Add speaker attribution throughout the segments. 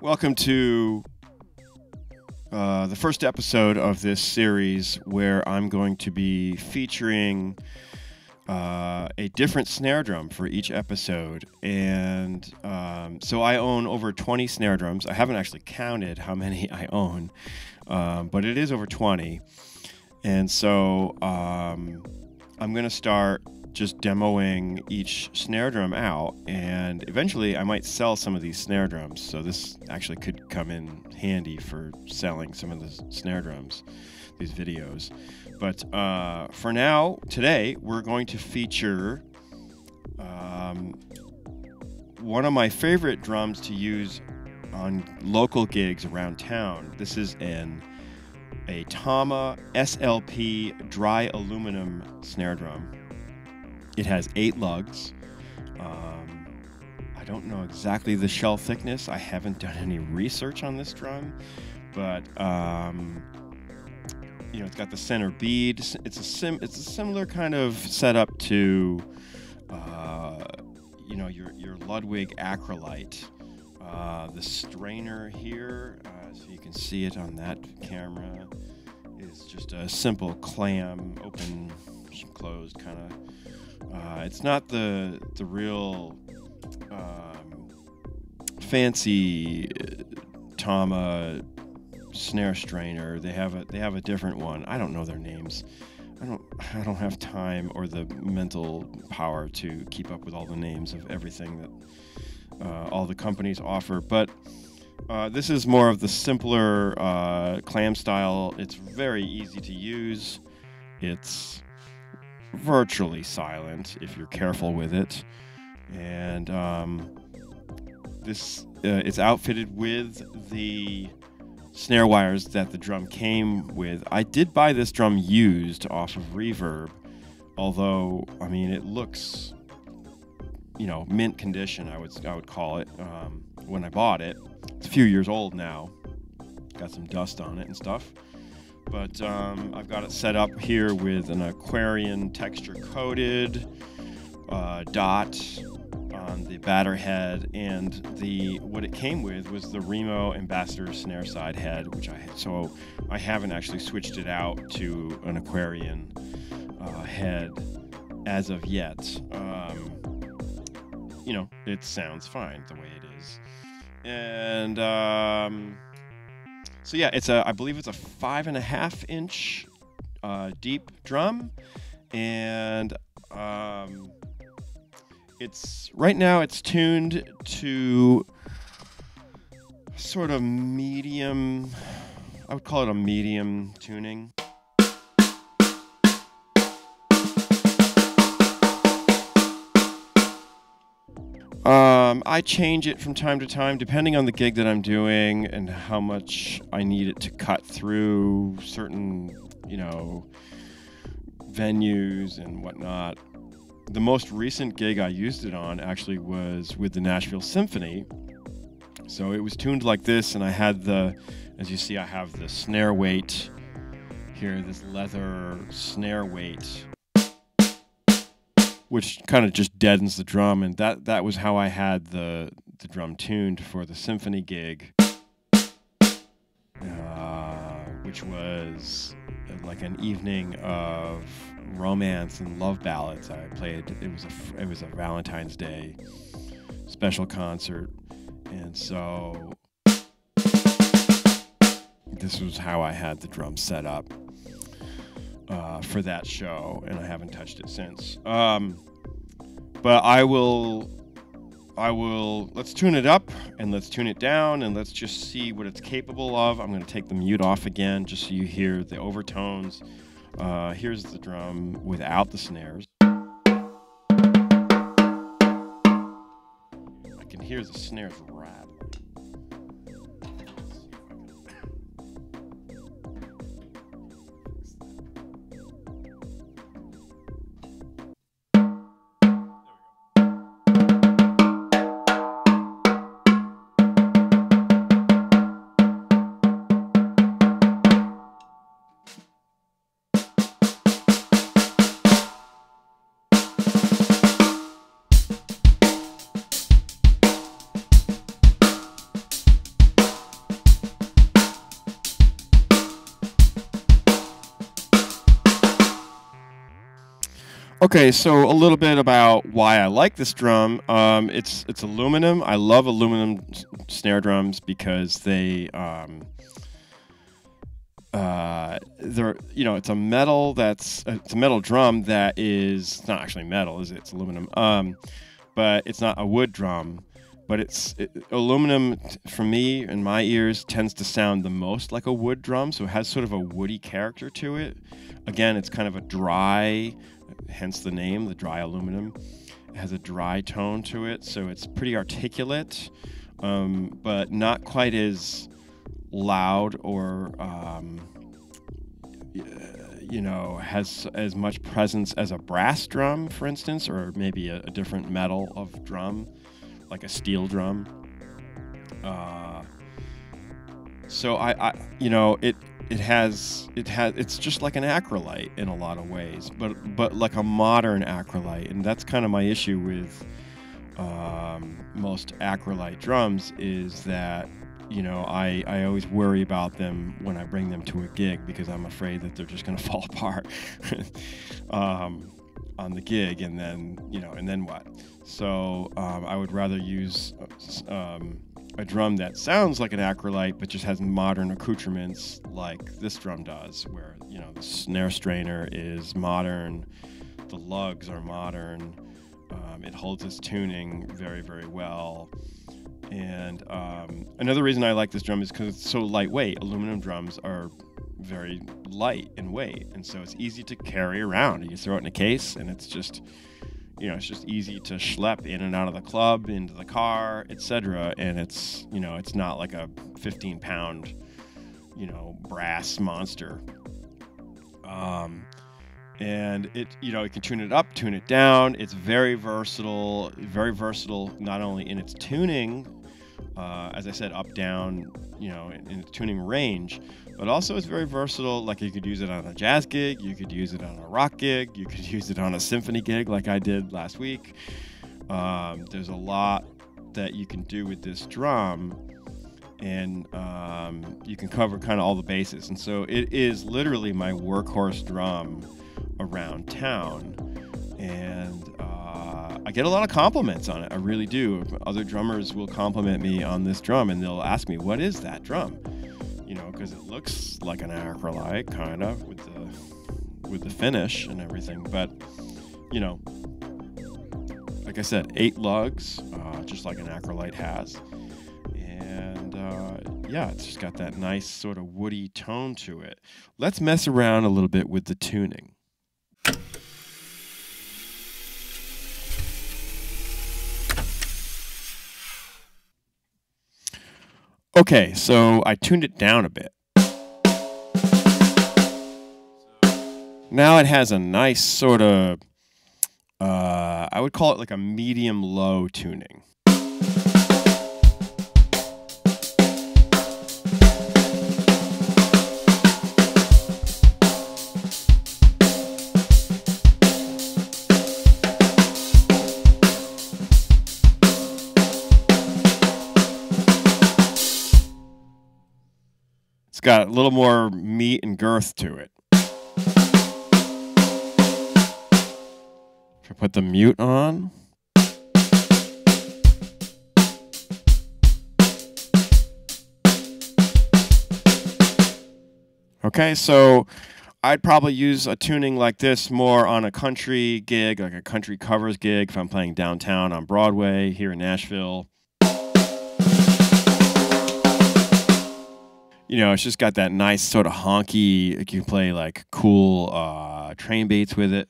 Speaker 1: Welcome to the first episode of this series where I'm going to be featuring a different snare drum for each episode. And so I own over 20 snare drums. I haven't actually counted how many I own, but it is over 20. And so I'm going to start just demoing each snare drum out, and eventually I might sell some of these snare drums. So this actually could come in handy for selling some of the snare drums, these videos. But for now, today, we're going to feature one of my favorite drums to use on local gigs around town. This is a Tama SLP dry aluminum snare drum. It has 8 lugs. I don't know exactly the shell thickness. I haven't done any research on this drum, but it's got the center bead. It's a similar kind of setup to your Ludwig acrylite. The strainer here, so you can see it on that camera, is just a simple clam, open, closed kind of. It's not the real fancy Tama snare strainer. They have a different one. I don't know their names. I don't have time or the mental power to keep up with all the names of everything that all the companies offer. But this is more of the simpler clam style. It's very easy to use. It's virtually silent if you're careful with it, and it's outfitted with the snare wires that the drum came with. I did buy this drum used off of Reverb, although it looks mint condition, I would call it. When I bought it, it's a few years old now, got some dust on it and stuff. But I've got it set up here with an Aquarian texture-coated dot on the batter head, and what it came with was the Remo Ambassador snare side head, so I haven't actually switched it out to an Aquarian head as of yet. It sounds fine the way it is, and. So yeah, I believe it's a 5.5 inch deep drum, and right now it's tuned to sort of medium. I would call it a medium tuning. I change it from time to time depending on the gig that I'm doing and how much I need it to cut through certain, venues and whatnot. The most recent gig I used it on actually was with the Nashville Symphony. So it was tuned like this, and I had as you see, I have the snare weight here, this leather snare weight, which kind of just deadens the drum, and that was how I had the drum tuned for the symphony gig, which was like an evening of romance and love ballads. I played. It was a Valentine's Day special concert, and so this was how I had the drum set up for that show, and I haven't touched it since. But I will, let's tune it up, and let's tune it down, and let's just see what it's capable of. I'm going to take the mute off again, just so you hear the overtones. Here's the drum without the snares. I can hear the snares rattling. Okay, so a little bit about why I like this drum. It's aluminum. I love aluminum snare drums because they're, you know, it's a metal it's a metal drum that is not actually metal, is it? It's aluminum. But it's not a wood drum. But aluminum, for me, in my ears, tends to sound the most like a wood drum, so it has sort of a woody character to it. Again, it's kind of a dry, hence the name, the dry aluminum. It has a dry tone to it, so it's pretty articulate, but not quite as loud or, you know, has as much presence as a brass drum, for instance, or maybe a different metal of drum, like a steel drum. So you know, it's just like an acrolite in a lot of ways, but like a modern acrolite, and that's kind of my issue with most acrolite drums, is that, you know, I always worry about them when I bring them to a gig, because I'm afraid that they're just going to fall apart on the gig, and then, you know, and then what? So I would rather use a drum that sounds like an acrolite but just has modern accoutrements like this drum does, where, you know, the snare strainer is modern, the lugs are modern, it holds its tuning very, very well. And another reason I like this drum is because it's so lightweight. Aluminum drums are very light in weight, and so it's easy to carry around. You throw it in a case, and it's just, you know, it's just easy to schlep in and out of the club, into the car, etc. And it's, you know, it's not like a 15-pound, you know, brass monster. And it, you know, you can tune it up, tune it down. It's very versatile, not only in its tuning, as I said, up, down, you know, in its tuning range, but also it's very versatile. Like, you could use it on a jazz gig, you could use it on a rock gig, you could use it on a symphony gig like I did last week. There's a lot that you can do with this drum, and you can cover kind of all the bases. And so it is literally my workhorse drum around town, and I get a lot of compliments on it. I really do. Other drummers will compliment me on this drum, and they'll ask me, what is that drum? You know, because it looks like an acrolite, kind of, with the finish and everything. But, you know, like I said, 8 lugs, just like an acrolite has. And yeah, it's just got that nice sort of woody tone to it. Let's mess around a little bit with the tuning. Okay, so I tuned it down a bit. Now it has a nice sort of, I would call it like a medium-low tuning. It's got a little more meat and girth to it. If I put the mute on. Okay, so I'd probably use a tuning like this more on a country gig, like a country covers gig, if I'm playing downtown on Broadway here in Nashville. You know, it's just got that nice sort of honky, like you can play like cool train beats with it.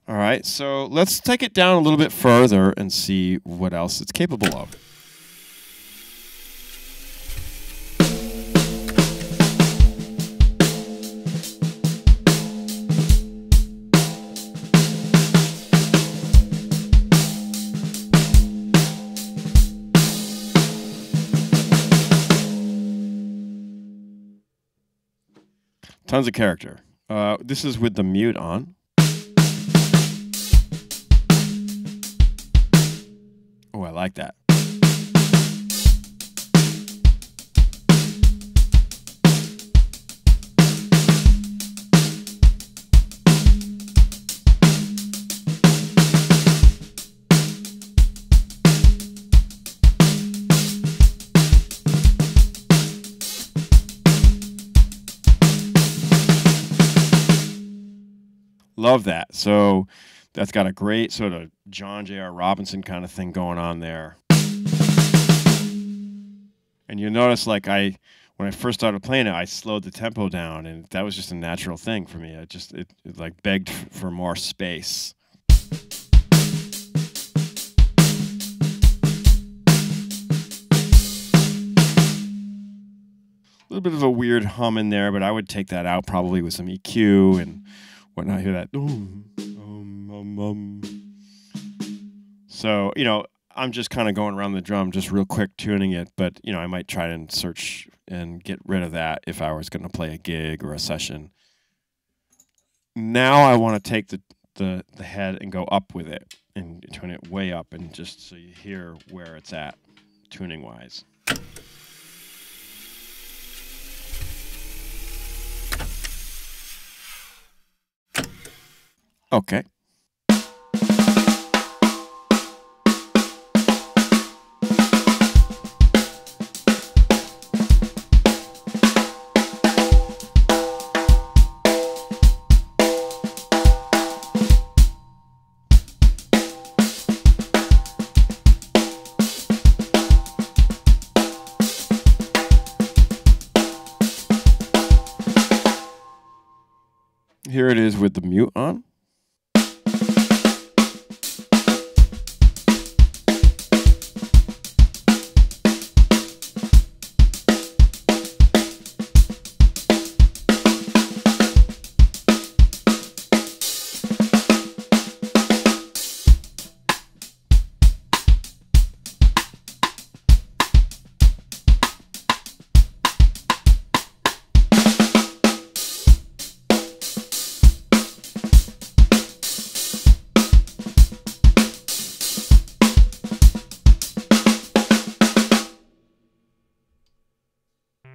Speaker 1: All right, so let's take it down a little bit further and see what else it's capable of. Tons of character. This is with the mute on. Oh, I like that. Love that. So that's got a great sort of John J.R. Robinson kind of thing going on there. And you notice, like, when I first started playing it, I slowed the tempo down, and that was just a natural thing for me. It like begged for more space. A little bit of a weird hum in there, but I would take that out probably with some EQ and whatnot. Hear that? So, you know, I'm just kind of going around the drum, just real quick tuning it. But, you know, I might try and search and get rid of that if I was going to play a gig or a session. Now I want to take the head and go up with it and tune it way up, and just so you hear where it's at tuning-wise. Okay. Here it is with the mute on.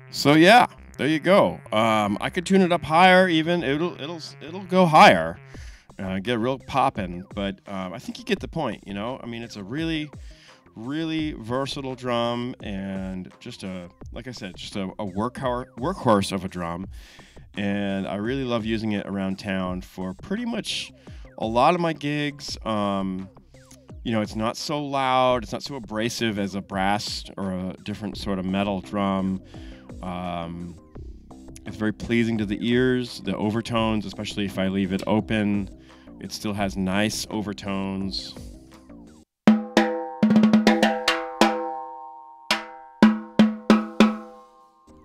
Speaker 1: So yeah, there you go. I could tune it up higher even. It'll go higher, get real poppin'. But I think you get the point. You know, I mean, it's a really versatile drum, and just like I said, just a workhorse of a drum. And I really love using it around town for pretty much a lot of my gigs. You know, it's not so loud, it's not so abrasive as a brass or a different sort of metal drum. It's very pleasing to the ears. The overtones, especially if I leave it open, it still has nice overtones.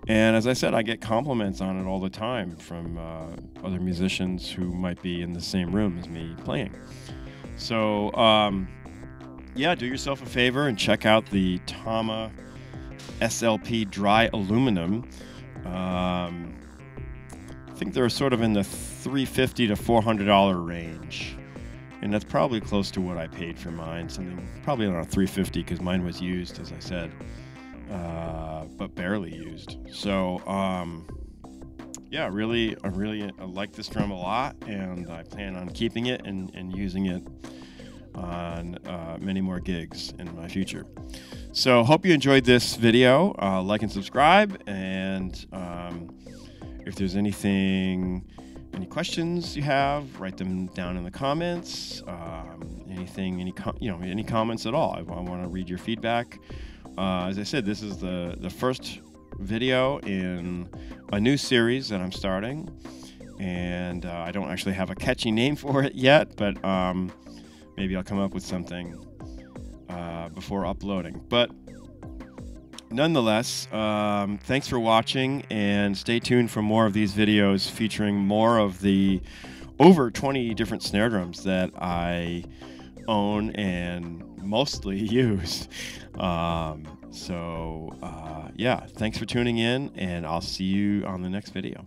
Speaker 1: And as I said, I get compliments on it all the time from other musicians who might be in the same room as me playing. So, yeah, do yourself a favor and check out the Tama SLP dry aluminum. I think they're sort of in the $350 to $400 range, and that's probably close to what I paid for mine. Something probably around $350 because mine was used, as I said, but barely used. So yeah, I really like this drum a lot, and I plan on keeping it and using it on many more gigs in my future. So hope you enjoyed this video. Like and subscribe, and if there's any questions you have, write them down in the comments. Any comments at all. I want to read your feedback. As I said, this is the first video in a new series that I'm starting, and I don't actually have a catchy name for it yet, but maybe I'll come up with something before uploading. But nonetheless, thanks for watching, and stay tuned for more of these videos featuring more of the over 20 different snare drums that I own and mostly use. Yeah, thanks for tuning in, and I'll see you on the next video.